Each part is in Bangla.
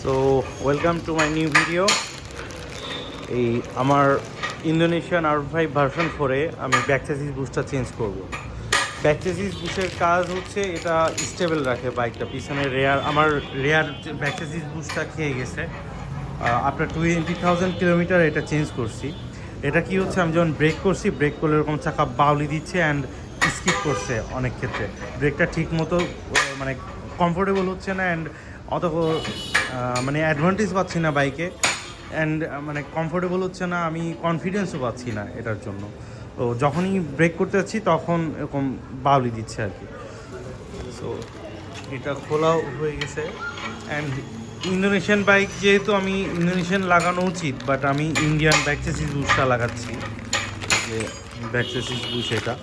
So welcome to my new video. এই আমার ইন্দোনেশিয়ান R5 ভার্সন 4-এ আমি ব্যাক চেসিস বুশটা চেঞ্জ করব। ব্যাক চেসিস বুশের কাজ হচ্ছে এটা স্টেবল রাখে বাইকটা। পিছনে আমার রেয়ার ব্যাক চেসিস বুশটা খেয়ে গেছে। আপনার 20,000 কিলোমিটার এটা চেঞ্জ করছি। এটা কি হচ্ছে, আমি যখন ব্রেক করছি, ব্রেক করলে এরকম চাকা বাউলি দিচ্ছে অ্যান্ড স্কিপ করছে অনেক ক্ষেত্রে। ব্রেকটা ঠিক মতো মানে কমফোর্টেবল হচ্ছে না অ্যান্ড অত মানে অ্যাডভান্টেজ পাচ্ছি না বাইকে, অ্যান্ড মানে কমফোর্টেবল হচ্ছে না, আমি কনফিডেন্সও পাচ্ছি না এটার জন্য। তো যখনই ব্রেক করতে যাচ্ছি তখন এরকম বাউলি দিচ্ছে আর কি। সো এটা খোলাও হয়ে গেছে। অ্যান্ড ইন্দোনেশিয়ান বাইক যেহেতু, আমি ইন্দোনেশিয়ান লাগানো উচিত, বাট আমি ইন্ডিয়ান ব্যাক চেসিস বুশটা লাগাচ্ছি। যে ব্যাক চেসিস বুশ এটা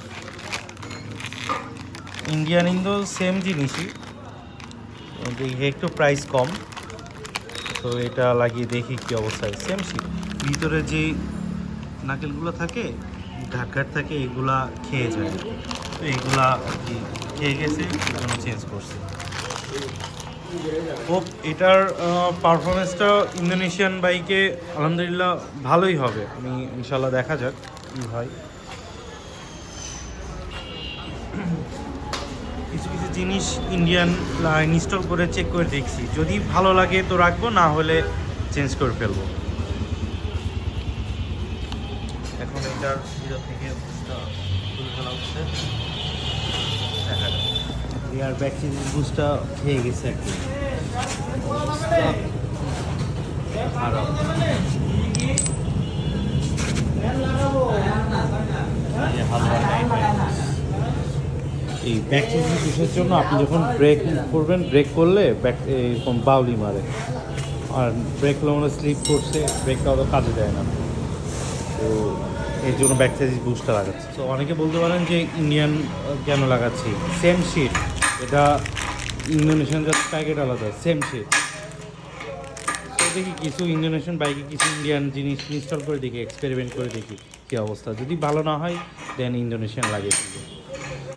ইন্ডিয়ান ইন্দো সেম জিনিসই, দেখি একটু প্রাইস কম। তো এটা লাগিয়ে দেখি কী অবস্থায়। সেম শীত, ভিতরে যে নাকেলগুলো থাকে, ঘাট থাকে, এগুলা খেয়ে যায়। তো এগুলা আর কি খেয়ে গেছে, জন্য চেঞ্জ করছে। হোপ এটার পারফরমেন্সটা ইন্দোনেশিয়ান বাইকে আলহামদুলিল্লাহ ভালোই হবে। আমি ইনশাল্লাহ দেখা যাক কী হয়। কিছু কিছু জিনিস ইন্ডিয়ান ইনস্টল করে চেক করে দেখছি, যদি ভালো লাগে তো রাখবো, না হলে চেঞ্জ করে ফেলবো। এখন এটার ভিতর থেকে বুস্টটা তুলে ফেলা হচ্ছে। দেখা যাক। এয়ার ব্যাক চেসিস বুস্টটা খেয়ে গেছে একদম, অবস্থা খারাপ। এই ব্যাক চেসিস বুশের জন্য আপনি যখন ব্রেক করবেন, ব্রেক করলে ব্যাক এরকম বাউলি মারে, আর ব্রেকগুলো মনে স্লিপ করছে, ব্রেকটা অত কাজে দেয় না। তো এর জন্য ব্যাক চেসিস বুস্টটা লাগাচ্ছি। তো অনেকে বলতে পারেন যে ইন্ডিয়ান কেন লাগাচ্ছি, সেম শিট। এটা ইন্দোনেশিয়ান জাস্ট প্যাকেট আলাদা, সেম শিট। তো দেখি কিছু ইন্দোনেশিয়ান বাইকে কিছু ইন্ডিয়ান জিনিস ইনস্টল করে দেখি, এক্সপেরিমেন্ট করে দেখি কী অবস্থা। যদি ভালো না হয় দেন ইন্দোনেশিয়ান লাগিয়ে দিই।